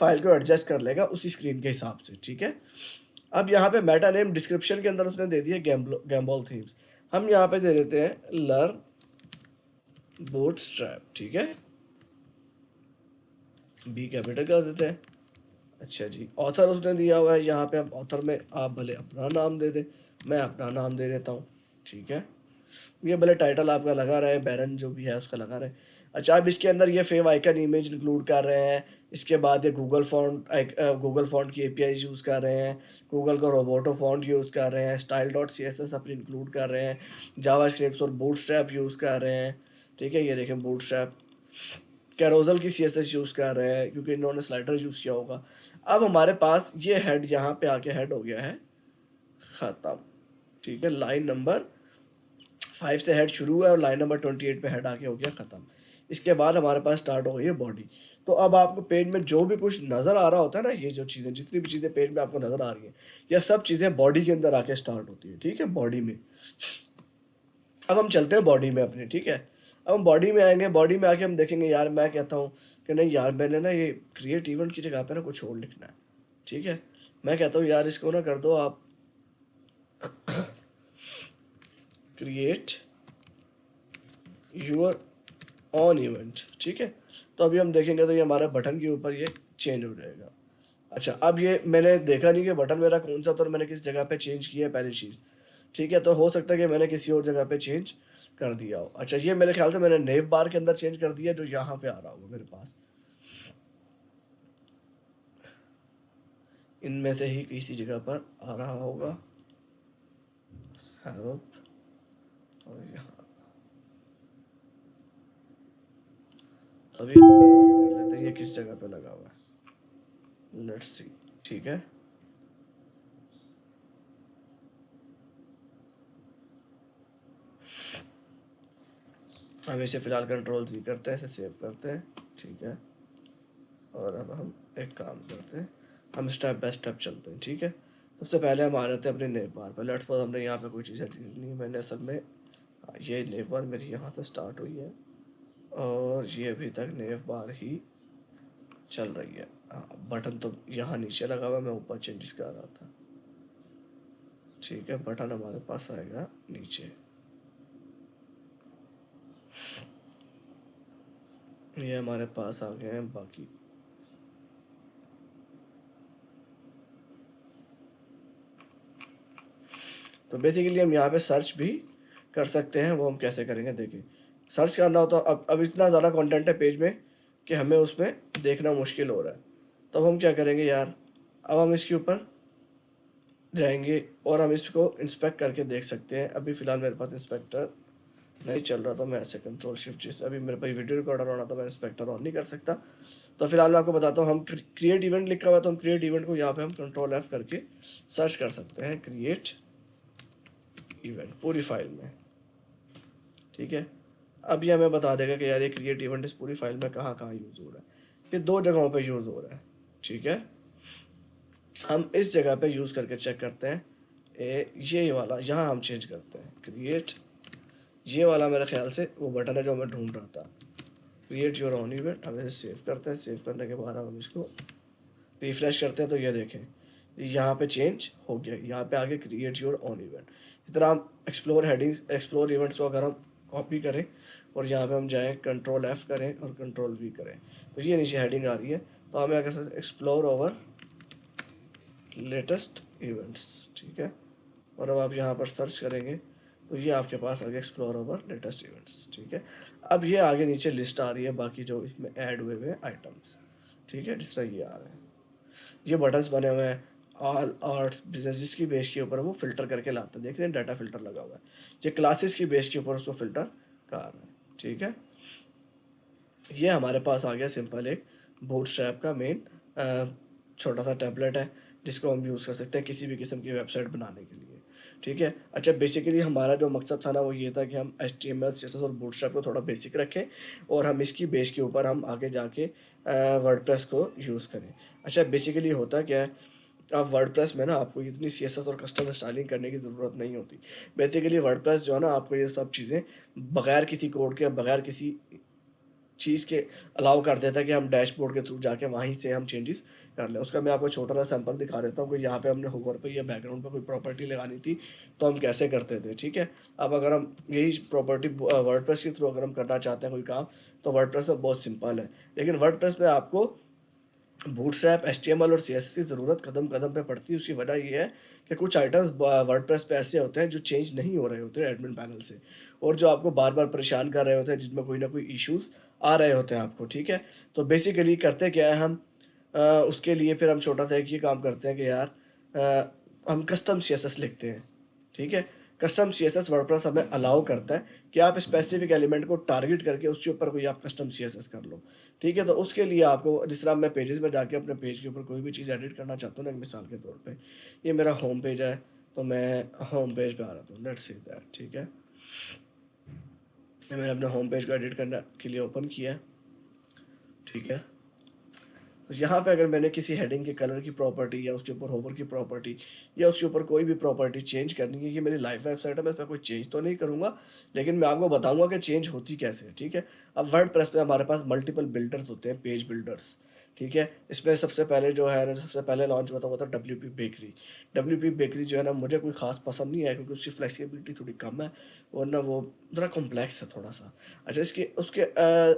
फाइल को एडजस्ट कर लेगा उसी स्क्रीन के हिसाब से, ठीक है। अब यहाँ पे मेटा नेम डिस्क्रिप्शन के अंदर उसने दे दिया गैम्बॉल थीम्स। हम यहाँ पे दे देते हैं लर्न बूटस्ट्रैप, ठीक है। बी कैपिटल कर देते हैं। अच्छा जी, ऑथर उसने दिया हुआ है, यहाँ पे अब ऑथर में आप भले अपना नाम दे दें, मैं अपना नाम दे देता हूँ, ठीक है। ये भले टाइटल आपका लगा रहे, बैरन जो भी है उसका लगा रहे। अच्छा, अब इसके अंदर ये फेव आइकन इमेज इंक्लूड कर रहे हैं। इसके बाद ये गूगल फॉन्ट की एपीआईज यूज़ कर रहे हैं, गूगल का रोबोटो फॉन्ट यूज़ कर रहे हैं, style dot C S S अपने इंक्लूड कर रहे हैं, जावा स्क्रिप्ट और बूटस्ट्रैप यूज़ कर रहे हैं, ठीक है। ये देखें बूटस्ट्रैप, कैरोजल की सी एस एस यूज़ कर रहे हैं क्योंकि इन्होंने स्लाइडर यूज़ किया होगा। अब हमारे पास ये हेड यहाँ पे आके हेड हो गया है ख़त्म, ठीक है। लाइन नंबर 5 से हेड शुरू हुआ है और लाइन नंबर 28 पे हेड आके हो गया ख़त्म। इसके बाद हमारे पास स्टार्ट हो गई है बॉडी। तो अब आपको पेज में जो भी कुछ नज़र आ रहा होता है ना, ये जो चीज़ें जितनी भी चीज़ें पेज में आपको नज़र आ रही हैं, यह सब चीज़ें बॉडी के अंदर आके स्टार्ट होती है, ठीक है, बॉडी में। अब हम चलते हैं बॉडी में अपने, ठीक है। अब हम बॉडी में आएंगे, बॉडी में आके हम देखेंगे यार, मैं कहता हूँ कि नहीं यार, मैंने ना ये क्रिएट इवेंट की जगह पे ना कुछ और लिखना है, ठीक है। मैं कहता हूँ यार इसको ना कर दो आप क्रिएट यूर ऑन इवेंट, ठीक है। तो अभी हम देखेंगे तो ये हमारे बटन के ऊपर ये चेंज हो जाएगा। अच्छा, अब ये मैंने देखा नहीं कि बटन मेरा कौन सा था और मैंने किस जगह पे चेंज किया है, पहली चीज़, ठीक है। तो हो सकता है कि मैंने किसी और जगह पे चेंज कर दिया हो। अच्छा, ये मेरे ख्याल से मैंने नेव बार के अंदर चेंज कर दिया जो यहाँ पे आ रहा होगा मेरे पास, इनमें से ही किसी जगह पर आ रहा होगा हेल्प, और यहाँ अभी कर लेते हैं ये किस जगह पे लगा हुआ है, लेट्स सी, ठीक है। हम इसे फिलहाल कंट्रोल जी करते हैं, इसे सेव करते हैं, ठीक है। और अब हम एक काम करते हैं, हम स्टेप बाय स्टेप चलते हैं, ठीक है। सबसे पहले हम आ जाते हैं अपने नेव बार पर। लेट्स सपोज हमने यहाँ पे कोई चीज़ नहीं है, मैंने असल में ये नेव बार मेरी यहाँ से स्टार्ट हुई है और ये अभी तक नेव बार ही चल रही है। बटन तो यहाँ नीचे लगा हुआ, मैं ऊपर चेंजेस कर रहा था, ठीक है। बटन हमारे पास आएगा नीचे, ये हमारे पास आ गए हैं बाकी। तो बेसिकली हम यहाँ पे सर्च भी कर सकते हैं, वो हम कैसे करेंगे देखिए। सर्च करना हो तो अब इतना ज़्यादा कंटेंट है पेज में कि हमें उसमें देखना मुश्किल हो रहा है। तो अब हम क्या करेंगे यार, अब हम इसके ऊपर जाएंगे और हम इसको इंस्पेक्ट करके देख सकते हैं। अभी फ़िलहाल मेरे पास इंस्पेक्टर नहीं चल रहा, तो मैं ऐसे कंट्रोल शिफ्ट जिस अभी मेरे पास वीडियो रिकॉर्डर होना, तो मैं इंस्पेक्टर ऑन नहीं कर सकता। तो फिलहाल मैं आपको बताता हूँ, हम क्रिएट इवेंट लिखा हुआ है तो हम क्रिएट इवेंट को यहाँ पे हम कंट्रोल F करके सर्च कर सकते हैं, क्रिएट इवेंट पूरी फाइल में, ठीक है। अब ये हमें बता देगा कि यार ये क्रिएट इवेंट इस पूरी फाइल में कहाँ कहाँ यूज़ हो रहा है। ये 2 जगहों पे यूज़ हो रहा है, ठीक है। हम इस जगह पे यूज़ करके चेक करते हैं। ये वाला यहाँ हम चेंज करते हैं, क्रिएट, ये वाला मेरे ख्याल से वो बटन है जो मैं ढूंढ रहा था, क्रिएट योर ऑन इवेंट। हम इसे सेव करते हैं, सेव करने के बाद हम इसको रिफ्रेश करते हैं तो ये देखें यहाँ पे चेंज हो गया, यहाँ पे आगे क्रिएट योर ऑन इवेंट। इस तरह हम एक्सप्लोर हेडिंग्स, एक्सप्लोर इवेंट्स को अगर हम कॉपी करें और यहाँ पे हम जाएँ कंट्रोल F करें और कंट्रोल V करें तो ये नीचे हेडिंग आ रही है। तो हमें अगर सकते एक्सप्लोर ओवर लेटेस्ट इवेंट्स, ठीक है। और अब आप यहाँ पर सर्च करेंगे तो ये आपके पास आ गया एक्सप्लोर ओवर लेटेस्ट इवेंट्स, ठीक है। अब ये आगे नीचे लिस्ट आ रही है बाकी जो इसमें ऐड हुए हुए आइटम्स, ठीक है, जिस तरह ये आ रहे हैं। ये बटन्स बने हुए हैं, ऑल आर्ट्स बिजनेस जिसकी बेस के ऊपर वो फिल्टर करके लाते हैं, देख रहे हैं डाटा फिल्टर लगा हुआ है। ये क्लासेस की बेस के ऊपर उसको फिल्टर कर रहा है, ठीक है। ये हमारे पास आ गया सिंपल एक बूटस्ट्रैप का मेन छोटा सा टेम्पलेट है। जिसको हम यूज़ कर सकते हैं किसी भी किस्म की वेबसाइट बनाने के लिए, ठीक है। अच्छा, बेसिकली हमारा जो मकसद था ना वो ये था कि हम एचटीएमएल, सीएसएस और बूटस्ट्रैप को थोड़ा बेसिक रखें और हम इसकी बेस के ऊपर हम आगे जाके वर्डप्रेस को यूज़ करें। अच्छा, बेसिकली होता क्या है, आप वर्डप्रेस में ना आपको इतनी सीएसएस और कस्टम स्टाइलिंग करने की ज़रूरत नहीं होती। बेसिकली वर्डप्रेस जो है ना आपको ये सब चीज़ें बगैर किसी कोड के, बगैर किसी चीज़ के अलाउ कर देता है कि हम डैशबोर्ड के थ्रू जाके वहीं से हम चेंजेस कर लें। उसका मैं आपको छोटा सा सैंपल दिखा देता हूँ कि यहाँ पे हमने होवर पे या बैकग्राउंड पे कोई प्रॉपर्टी लगानी थी तो हम कैसे करते थे, ठीक है। अब अगर हम यही प्रॉपर्टी वर्डप्रेस के थ्रू अगर हम करना चाहते हैं कोई काम, तो वर्डप्रेस में बहुत सिंपल है, लेकिन वर्डप्रेस में आपको बूटस्ट्रैप, एचटीएमएल और सीएसएस की ज़रूरत कदम कदम पे पड़ती है। उसकी वजह ये है कि कुछ आइटम्स वर्डप्रेस पे ऐसे होते हैं जो चेंज नहीं हो रहे होते हैं एडमिन पैनल से, और जो आपको बार बार परेशान कर रहे होते हैं, जिसमें कोई ना कोई इश्यूज आ रहे होते हैं आपको, ठीक है। तो बेसिकली करते क्या है हम, उसके लिए फिर हम छोटा सा एक ये काम करते हैं कि यार हम कस्टम सीएसएस लिखते हैं, ठीक है। कस्टम सीएसएस वर्डप्रेस हमें अलाउ करता है कि आप स्पेसिफिक एलिमेंट को टारगेट करके उसके ऊपर कोई आप कस्टम सीएसएस कर लो, ठीक है। तो उसके लिए आपको, जिस तरह मैं पेजेस में जाके अपने पेज के ऊपर कोई भी चीज़ एडिट करना चाहता हूँ ना, एक मिसाल के तौर पे ये मेरा होम पेज है, तो मैं होम पेज पे आ रहा हूँ, लेट्स से दैट, ठीक है। ये मैंने अपने होम पेज को एडिट करने के लिए ओपन किया है, ठीक है। तो यहाँ पे अगर मैंने किसी हेडिंग के कलर की प्रॉपर्टी या उसके ऊपर होवर की प्रॉपर्टी या उसके ऊपर कोई भी प्रॉपर्टी चेंज करनी है, ये मेरी लाइव वेबसाइट है, मैं इस पर कोई चेंज तो नहीं करूँगा, लेकिन मैं आपको बताऊँगा कि चेंज होती कैसे है, ठीक है। अब वर्डप्रेस पे हमारे पास मल्टीपल बिल्डर्स होते हैं, पेज बिल्डर्स, ठीक है। इसमें सबसे पहले जो है ना, सबसे पहले लॉन्च हुआ था वो था डब्ल्यूपी बेकरी। डब्ल्यूपी बेकरी जो है ना मुझे कोई ख़ास पसंद नहीं है, क्योंकि उसकी फ्लेक्सिबिलिटी थोड़ी कम है और ना वो ज़रा कॉम्प्लेक्स है थोड़ा सा। अच्छा, इसके उसके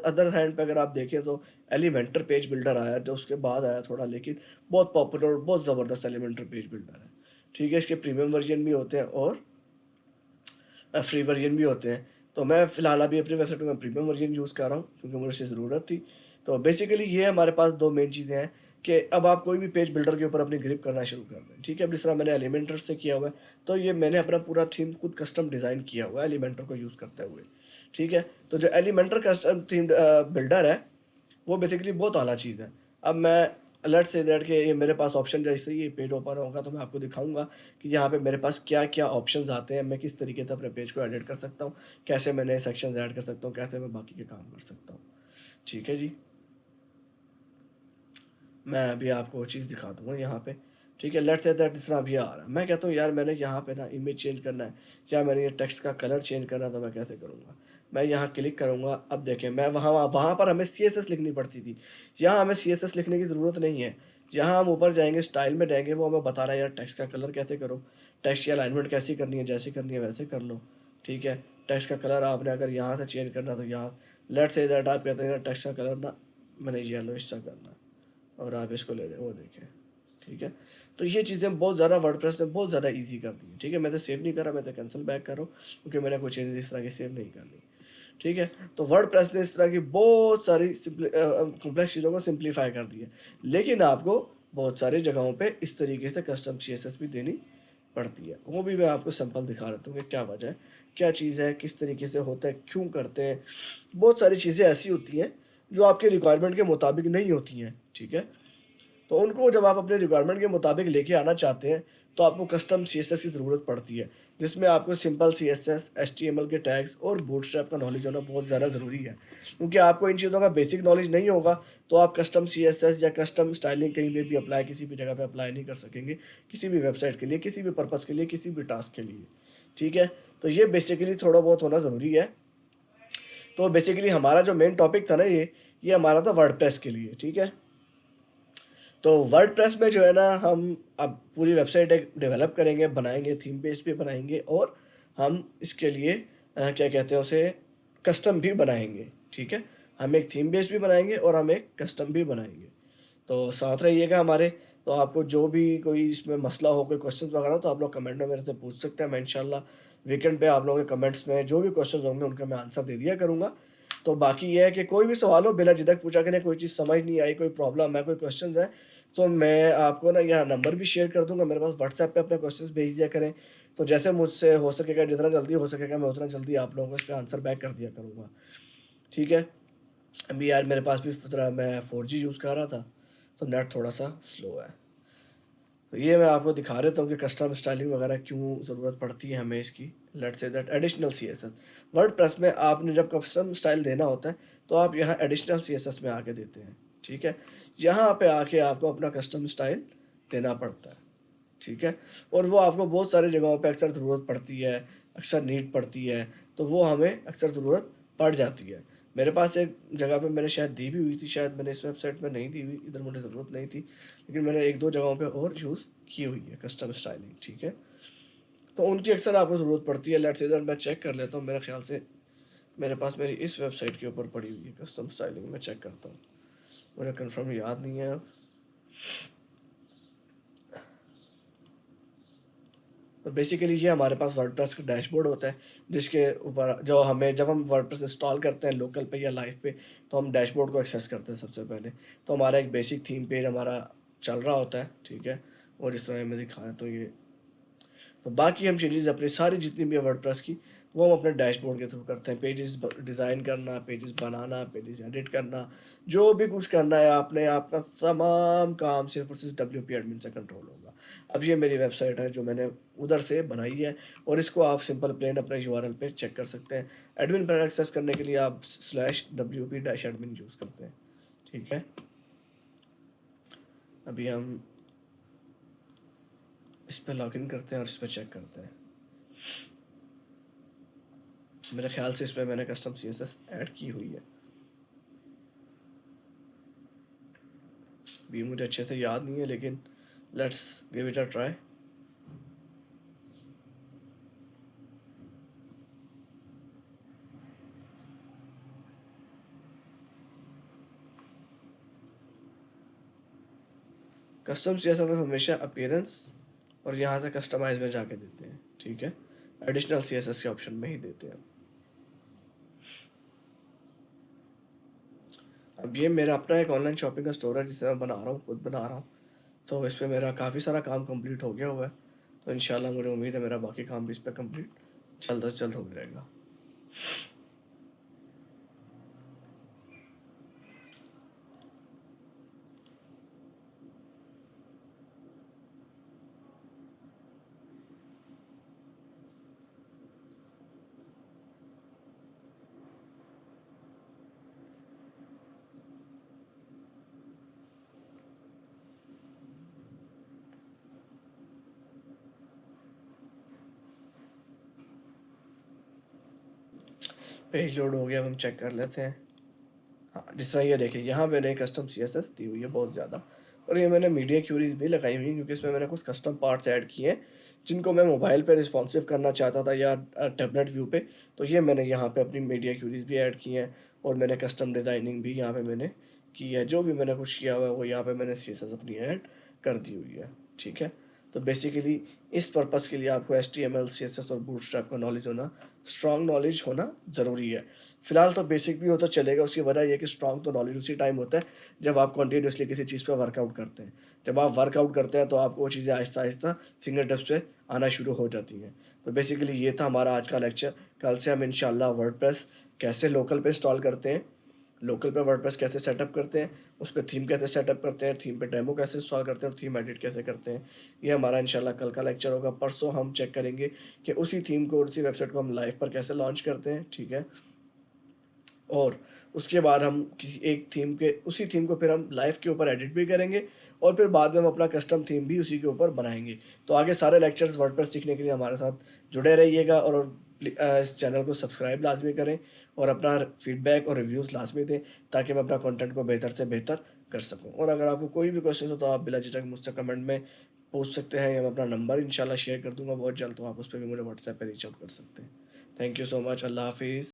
अदर हैंड पे अगर आप देखें तो एलिमेंटर पेज बिल्डर आया जो उसके बाद आया थोड़ा, लेकिन बहुत पॉपुलर और बहुत ज़बरदस्त एलिमेंटर पेज बिल्डर है, ठीक है। इसके प्रीमियम वर्जन भी होते हैं और फ्री वर्जन भी होते हैं। तो मैं फ़िलहाल अभी अपनी वेबसाइट में प्रीमियम वर्जन यूज़ कर रहा हूँ क्योंकि मुझे इसकी ज़रूरत थी। तो बेसिकली ये हमारे पास दो मेन चीज़ें हैं कि अब आप कोई भी पेज बिल्डर के ऊपर अपनी ग्रिप करना शुरू कर दें, ठीक है। अब जिस तरह मैंने एलिमेंटर से किया हुआ है, तो ये मैंने अपना पूरा थीम खुद कस्टम डिज़ाइन किया हुआ है एलिमेंटर को यूज़ करते हुए, ठीक है। तो जो एलिमेंटर कस्टम थीम बिल्डर है वो बेसिकली बहुत आला चीज़ है। अब मैं लेट्स से दैट कि ये मेरे पास ऑप्शन जैसे ही ये पेज ओपन होगा तो मैं आपको दिखाऊँगा कि यहाँ पे मेरे पास क्या-क्या ऑप्शंस आते हैं, मैं किस तरीके से अपने पेज को एडिट कर सकता हूँ, कैसे मैं नए सेक्शंस ऐड कर सकता हूँ, कैसे मैं बाकी के काम कर सकता हूँ। ठीक है जी। मैं अभी आपको वो चीज़ दिखा दूँगा यहाँ पे, ठीक है। लेट्स से दैट इस तरह अभी आ रहा है। मैं कहता हूँ यार मैंने यहाँ पे ना इमेज चेंज करना है या मैंने ये टेक्स्ट का कलर चेंज करना है, तो मैं कैसे करूँगा? मैं यहाँ क्लिक करूँगा, अब देखें मैं वहाँ वहाँ पर हमें सीएसएस लिखनी पड़ती थी। यहाँ हमें सीएसएस लिखने की ज़रूरत नहीं है। यहाँ हम ऊपर जाएँगे, स्टाइल में जाएँगे, वो हमें बता रहा है यार टेक्स्ट का कलर कैसे करो, टेक्स्ट की अलाइनमेंट कैसी करनी है, जैसी करनी है वैसे कर लो, ठीक है। टेक्स्ट का कलर आपने अगर यहाँ से चेंज करना तो यहाँ, लेट्स से दैट आप कहते हैं टेक्स्ट का कलर ना मैंने येलोइश सा करना है और आप इसको ले लें, वो देखें, ठीक है। तो ये चीज़ें बहुत ज़्यादा वर्डप्रेस ने बहुत ज़्यादा ईज़ी कर दी है, ठीक है। मैं तो सेव नहीं कर रहा, मैं तो कैंसिल बैक कर रहा हूँ क्योंकि मैंने कोई चीज़ें इस तरह की सेव नहीं करनी, ठीक है। तो वर्डप्रेस ने इस तरह की बहुत सारी कॉम्प्लेक्स चीज़ों को सिंप्लीफाई कर दिया, लेकिन आपको बहुत सारी जगहों पे इस तरीके से कस्टम सीएसएस भी देनी पड़ती है। वो भी मैं आपको सिंपल दिखा देता हूँ कि क्या वजह है, क्या चीज़ है, किस तरीके से होता है, क्यों करते हैं। बहुत सारी चीज़ें ऐसी होती हैं जो आपके रिक्वायरमेंट के मुताबिक नहीं होती हैं, ठीक है। तो उनको जब आप अपने रिक्वायरमेंट के मुताबिक लेके आना चाहते हैं, तो आपको कस्टम सीएसएस की ज़रूरत पड़ती है, जिसमें आपको सिंपल सीएसएस, एचटीएमएल के टैग्स और बूटस्ट्रैप का नॉलेज होना बहुत ज़्यादा ज़रूरी है। क्योंकि आपको इन चीज़ों का बेसिक नॉलेज नहीं होगा, तो आप कस्टम सीएसएस या कस्टम स्टाइलिंग कहीं पे भी अप्लाई, किसी भी जगह पे अप्लाई नहीं कर सकेंगे, किसी भी वेबसाइट के लिए, किसी भी पर्पज़ के लिए, किसी भी टास्क के लिए, ठीक है। तो ये बेसिकली थोड़ा बहुत होना ज़रूरी है। तो बेसिकली हमारा जो मेन टॉपिक था ना ये हमारा था वर्डप्रेस के लिए, ठीक है। तो वर्डप्रेस में जो है ना हम अब पूरी वेबसाइट एक डेवलप करेंगे, बनाएंगे, थीम बेस भी बनाएंगे और हम इसके लिए क्या कहते हैं उसे, कस्टम भी बनाएंगे, ठीक है। हम एक थीम बेस भी बनाएंगे और हम एक कस्टम भी बनाएंगे। तो साथ रहिएगा हमारे। तो आपको जो भी कोई इसमें मसला हो, कोई क्वेश्चन वगैरह हो, तो आप लोग कमेंट में मेरे से पूछ सकते हैं। मैं इंशाल्लाह वीकेंड पे आप लोगों के कमेंट्स में जो भी क्वेश्चन होंगे उनका मैं आंसर दे दिया करूँगा। तो बाकी ये है कि कोई भी सवाल हो बिला झिझक पूछा करें, कोई चीज़ समझ नहीं आई, कोई प्रॉब्लम है, कोई क्वेश्चन है, तो मैं आपको ना यहाँ नंबर भी शेयर कर दूँगा, मेरे पास व्हाट्सएप पे अपने क्वेश्चन्स भेज दिया करें। तो जैसे मुझसे हो सकेगा, जितना जल्दी हो सकेगा, मैं उतना जल्दी आप लोगों को इस पे आंसर बैक कर दिया करूँगा, ठीक है। अभी यार मेरे पास भी ज़रा मैं 4G यूज़ कर रहा था, तो नेट थोड़ा सा स्लो है। तो ये मैं आपको दिखा देता हूँ कि कस्टम स्टाइलिंग वगैरह क्यों ज़रूरत पड़ती है हमें इसकी। Let's say that additional CSS, WordPress में आपने जब कस्टम स्टाइल देना होता है तो आप यहाँ एडिशनल सीएसएस में आके देते हैं, ठीक है। यहाँ पे आके आपको अपना कस्टम स्टाइल देना पड़ता है, ठीक है। और वो आपको बहुत सारी जगहों पे अक्सर ज़रूरत पड़ती है, अक्सर नीड पड़ती है, तो वो हमें अक्सर ज़रूरत पड़ जाती है। मेरे पास एक जगह पे मैंने शायद दी भी हुई थी, शायद मैंने इस वेबसाइट में नहीं दी हुई, इधर मुझे ज़रूरत नहीं थी, लेकिन मैंने 1-2 जगहों पे और यूज़ की हुई है कस्टम स्टाइलिंग, ठीक है। तो उनकी अक्सर आपको ज़रूरत पड़ती है। लेट्स से इधर मैं चेक कर लेता हूँ, मेरे ख़्याल से मेरे पास मेरी इस वेबसाइट के ऊपर पड़ी हुई है कस्टम स्टाइलिंग, मैं चेक करता हूँ, मुझे कन्फर्म याद नहीं है अब। तो बेसिकली ये हमारे पास वर्डप्रेस का डैशबोर्ड होता है, जिसके ऊपर जो हमें जब हम वर्डप्रेस इंस्टॉल करते हैं लोकल पे या लाइव पे, तो हम डैशबोर्ड को एक्सेस करते हैं सबसे पहले। तो हमारा एक बेसिक थीम पेज हमारा चल रहा होता है, ठीक है। और इस तरह मैं दिखा रहा तो ये, तो बाकी हम चेंजेस अपनी सारी जितनी भी है वर्डप्रेस की, वो हम अपने डैशबोर्ड के थ्रू करते हैं। पेजेस डिज़ाइन करना, पेजेस बनाना, पेजेस एडिट करना, जो भी कुछ करना है आपने, आपका तमाम काम सिर्फ और सिर्फ WP एडमिन से कंट्रोल होगा। अब ये मेरी वेबसाइट है जो मैंने उधर से बनाई है, और इसको आप सिंपल प्लेन अपने URL पे चेक कर सकते हैं। एडमिन पर एक्सेस करने के लिए आप /WP-admin यूज़ करते हैं, ठीक है। अभी हम इस पर लॉगिन करते हैं और इस पर चेक करते हैं। मेरे ख्याल से इसमें मैंने कस्टम CSS ऐड की हुई है, भी मुझे अच्छे से याद नहीं है, लेकिन let's give it a try. Custom CSS में हमेशा अपीयरेंस और यहाँ से कस्टमाइज में जाके देते हैं, ठीक है। एडिशनल CSS के ऑप्शन में ही देते हैं। अब ये मेरा अपना एक ऑनलाइन शॉपिंग का स्टोर है जिसे मैं बना रहा हूँ, खुद बना रहा हूँ। तो इस पर मेरा काफ़ी सारा काम कंप्लीट हो गया हुआ है, तो इंशाल्लाह मुझे उम्मीद है मेरा बाकी काम भी इस पर कंप्लीट जल्द से जल्द हो जाएगा। पेज लोड हो गया, अब हम चेक कर लेते हैं। हाँ, जिस तरह ये देखिए, यहाँ मैंने कस्टम CSS दी हुई है बहुत ज़्यादा, और ये मैंने मीडिया क्यूरीज भी लगाई हुई हैं, क्योंकि इसमें मैंने कुछ कस्टम पार्ट्स ऐड किए हैं जिनको मैं मोबाइल पे रिस्पॉन्सिव करना चाहता था या टैबलेट व्यू पे। तो ये मैंने यहाँ पे अपनी मीडिया क्यूरीज भी ऐड की हैं, और मैंने कस्टम डिज़ाइनिंग भी यहाँ पे मैंने की है। जो भी मैंने कुछ किया हुआ है वो यहाँ पे मैंने CSS अपनी ऐड कर दी हुई है, ठीक है। तो बेसिकली इस पर्पज़ के लिए आपको HTML CSS और बूटस्ट्रैप का नॉलेज होना, स्ट्रॉन्ग नॉलेज होना ज़रूरी है। फिलहाल तो बेसिक भी हो तो चलेगा, उसकी वजह यह कि स्ट्रॉन्ग तो नॉलेज उसी टाइम होता है जब आप कंटिन्यूसली किसी चीज़ पे वर्कआउट करते हैं। जब आप वर्कआउट करते हैं तो आपको वो चीज़ें आहिस्ता आहिस्ता फिंगर टिप्स पे आना शुरू हो जाती हैं। तो बेसिकली ये था हमारा आज का लेक्चर। कल से हम इंशाल्लाह वर्डप्रेस कैसे लोकल पे इंस्टॉल करते हैं, लोकल पे वर्डप्रेस कैसे सेटअप करते हैं, उस पर थीम कैसे सेटअप करते हैं, थीम पे डेमो कैसे इंस्टॉल करते हैं, और थीम एडिट कैसे करते हैं, ये हमारा इंशाल्लाह कल का लेक्चर होगा। परसों हम चेक करेंगे कि उसी थीम को, उसी वेबसाइट को हम लाइव पर कैसे लॉन्च करते हैं, ठीक है। और उसके बाद हम किसी एक थीम के, उसी थीम को फिर हम लाइव के ऊपर एडिट भी करेंगे, और फिर बाद में हम अपना कस्टम थीम भी उसी के ऊपर बनाएंगे। तो आगे सारे लेक्चर्स वर्डप्रेस सीखने के लिए हमारे साथ जुड़े रहिएगा, और इस चैनल को सब्सक्राइब लाजमी करें, और अपना फीडबैक और रिव्यूज़ लाजमी दें, ताकि मैं अपना कंटेंट को बेहतर से बेहतर कर सकूं। और अगर आपको कोई भी क्वेश्चन हो तो आप बिला झिझक मुझसे कमेंट में पूछ सकते हैं, या मैं अपना नंबर इंशाल्लाह शेयर कर दूंगा बहुत जल्द, तो आप उस पर भी मुझे व्हाट्सएप पर रीच आउट कर सकते हैं। Thank you so much. अल्लाह हाफिज़।